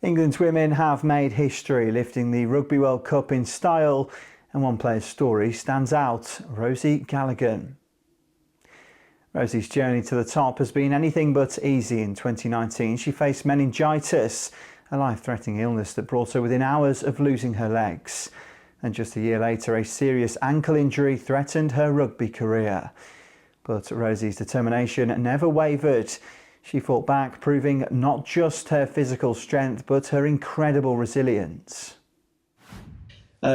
England's women have made history, lifting the Rugby World Cup in style, and one player's story stands out: Rosie Galligan. Rosie's journey to the top has been anything but easy. In 2019, she faced meningitis, a life-threatening illness that brought her within hours of losing her legs. And just a year later, a serious ankle injury threatened her rugby career. But Rosie's determination never wavered. She fought back, proving not just her physical strength, but her incredible resilience.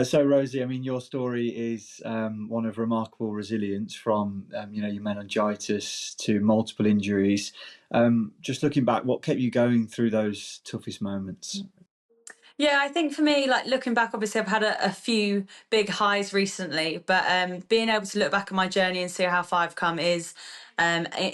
So Rosie, I mean, your story is one of remarkable resilience from, your meningitis to multiple injuries. Just looking back, what kept you going through those toughest moments? Yeah, I think for me, like looking back, obviously I've had a few big highs recently, but being able to look back at my journey and see how far I've come is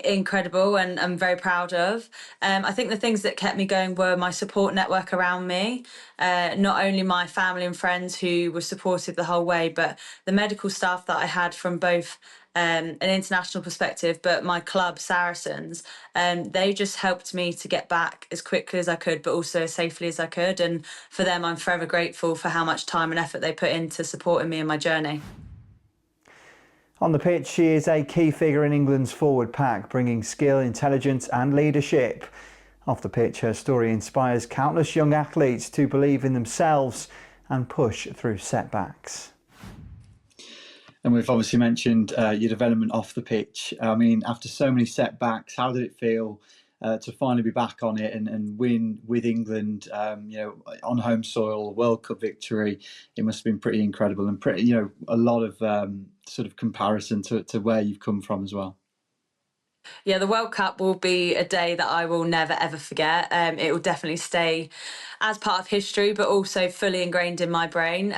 incredible, and I'm very proud of. I think the things that kept me going were my support network around me, not only my family and friends who were supportive the whole way, but the medical staff that I had from both an international perspective, but my club, Saracens, they just helped me to get back as quickly as I could, but also as safely as I could. And for them, I'm forever grateful for how much time and effort they put into supporting me in my journey. On the pitch, she is a key figure in England's forward pack, bringing skill, intelligence and leadership. Off the pitch, her story inspires countless young athletes to believe in themselves and push through setbacks. And we've obviously mentioned your development off the pitch. I mean, after so many setbacks, how did it feel to finally be back on it and win with England, on home soil, World Cup victory? It must have been pretty incredible and pretty, a lot of sort of comparison to where you've come from as well. Yeah, the World Cup will be a day that I will never ever forget. It will definitely stay as part of history, but also fully ingrained in my brain.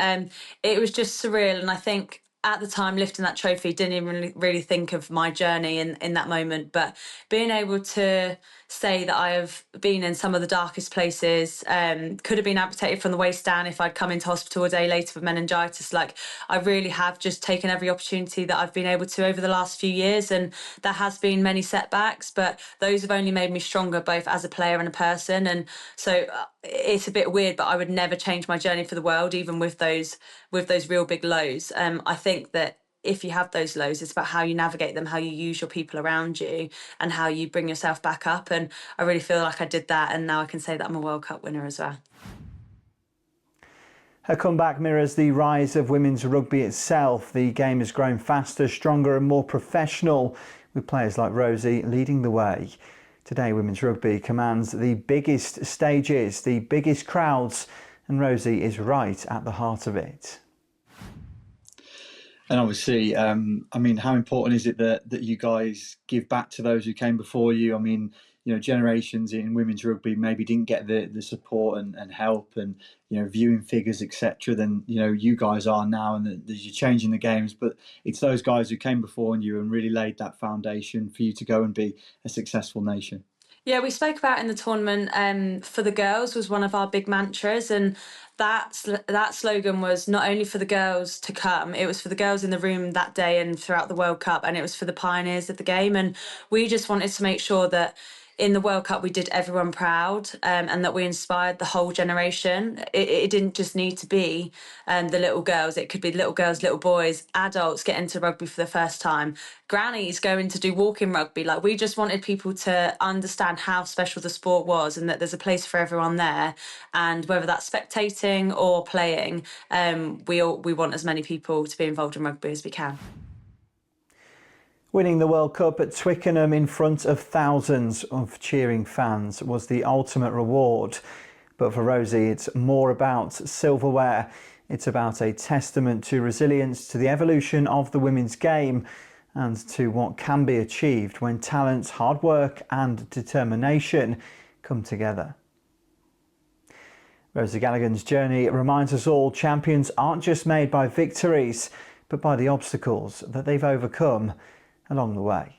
It was just surreal, and I think at the time lifting that trophy, didn't even really think of my journey in that moment, but being able to say that I have been in some of the darkest places, could have been amputated from the waist down if I'd come into hospital a day later with meningitis. Like, I really have just taken every opportunity that I've been able to over the last few years, and there has been many setbacks, but those have only made me stronger, both as a player and a person. And so it's a bit weird, but I would never change my journey for the world, even with those real big lows. I think that if you have those lows, it's about how you navigate them, how you use your people around you, and how you bring yourself back up. And I really feel like I did that, and now I can say that I'm a World Cup winner as well. Her comeback mirrors the rise of women's rugby itself. The game has grown faster, stronger and more professional, with players like Rosie leading the way. Today, women's rugby commands the biggest stages, the biggest crowds, and Rosie is right at the heart of it. And obviously, I mean, how important is it that you guys give back to those who came before you? I mean, generations in women's rugby maybe didn't get the support and help and, viewing figures, etc. than, you guys are now, and you're changing the games. But it's those guys who came before you and really laid that foundation for you to go and be a successful nation. Yeah, we spoke about in the tournament, for the girls was one of our big mantras, and that slogan was not only for the girls to come, it was for the girls in the room that day and throughout the World Cup, and it was for the pioneers of the game. And we just wanted to make sure that in the World Cup we did everyone proud, and that we inspired the whole generation. It didn't just need to be the little girls. It could be little girls, little boys, adults getting into rugby for the first time, grannies going to do walking rugby. Like, we just wanted people to understand how special the sport was, and that there's a place for everyone there. And whether that's spectating or playing, we want as many people to be involved in rugby as we can. Winning the World Cup at Twickenham in front of thousands of cheering fans was the ultimate reward. But for Rosie, it's more about silverware. It's about a testament to resilience, to the evolution of the women's game, and to what can be achieved when talent, hard work and determination come together. Rosie Galligan's journey reminds us all champions aren't just made by victories, but by the obstacles that they've overcome along the way.